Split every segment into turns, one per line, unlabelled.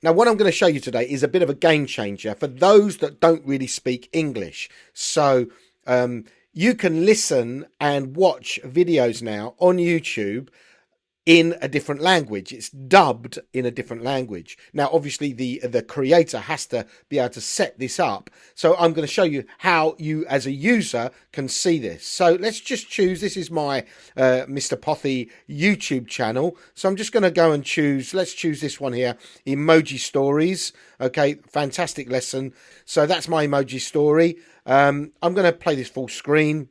Now, what I'm going to show you today is a bit of a game changer for those that don't really speak English. So you can listen and watch videos now on YouTube in a different language. It's dubbed in a different language. Now, obviously, the creator has to be able to set this up. So I'm going to show you how you, as a user, can see this. So let's just choose. This is my Mr. Pothy YouTube channel. So I'm just going to go and choose. Let's choose this one here, Emoji Stories. Okay, fantastic lesson. So that's my emoji story. I'm going to play this full screen.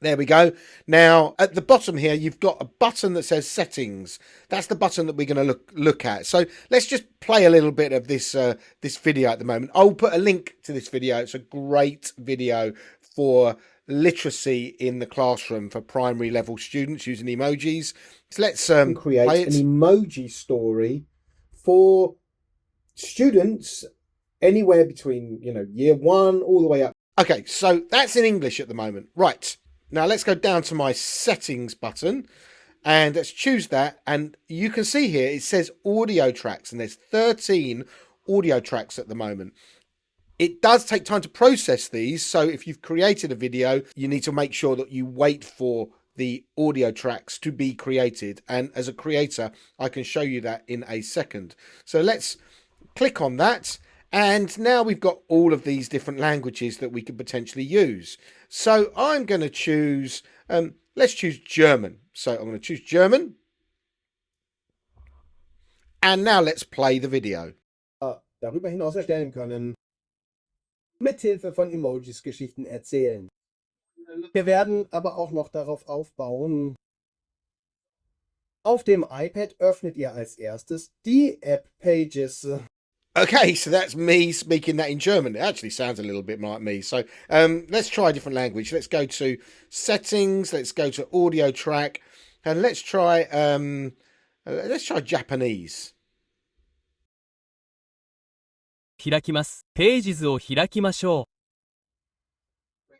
There we go. Now, at the bottom here, you've got a button that says Settings. That's the button that we're going to look at. So let's just play a little bit of this this video at the moment. I'll put a link to this video. It's a great video for literacy in the classroom for primary level students using emojis. So let's create an emoji story for students anywhere between, year 1 all the way up. Okay, so that's in English at the moment. Right. Now let's go down to my settings button and let's choose that. And you can see here, it says audio tracks, and there's 13 audio tracks at the moment. It does take time to process these. So if you've created a video, you need to make sure that you wait for the audio tracks to be created. And as a creator, I can show you that in a second. So let's click on that. And now we've got all of these different languages that we could potentially use. So I'm going to choose, let's choose German. So I'm going to choose German. And now let's play the video.
Darüber hinaus erstellen können. Mithilfe von Emojis Geschichten erzählen. Wir werden aber auch noch darauf aufbauen. Auf dem iPad öffnet ihr als erstes die App Pages.
Okay, so that's me speaking that in German. It actually sounds a little bit like me. So let's try a different language. Let's go to settings. Let's go to audio track, and let's try Japanese.
開きます。ページズを開きましょ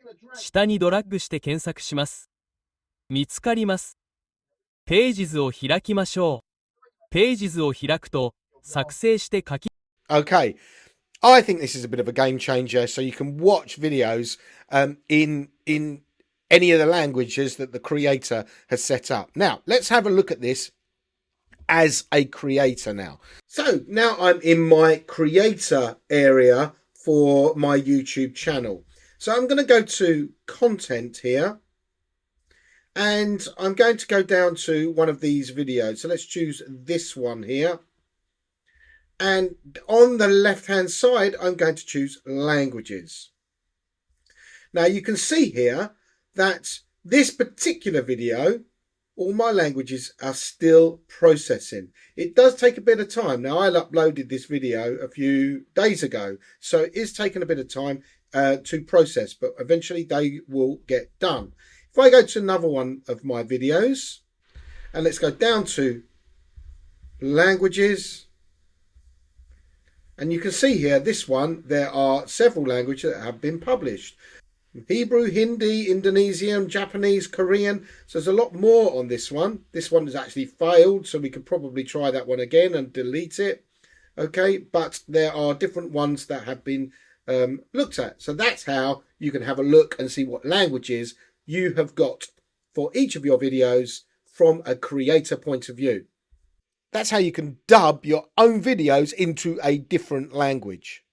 う。下にドラッグして検索します。見つかります。ページズを開きましょう。ページズを開くと作成して書き
Okay, I think this is a bit of a game changer. So you can watch videos in any of the languages that the creator has set up. Now, let's have a look at this as a creator now. So now I'm in my creator area for my YouTube channel. So I'm going to go to content here. And I'm going to go down to one of these videos. So let's choose this one here. And on the left-hand side, I'm going to choose languages. Now you can see here that this particular video, all my languages are still processing. It does take a bit of time. Now I uploaded this video a few days ago, so it is taking a bit of time to process, but eventually they will get done. If I go to another one of my videos, and let's go down to languages, and you can see here, this one, there are several languages that have been published. Hebrew, Hindi, Indonesian, Japanese, Korean. So there's a lot more on this one. This one has actually failed, so we could probably try that one again and delete it. Okay, but there are different ones that have been looked at. So that's how you can have a look and see what languages you have got for each of your videos from a creator point of view. That's how you can dub your own videos into a different language.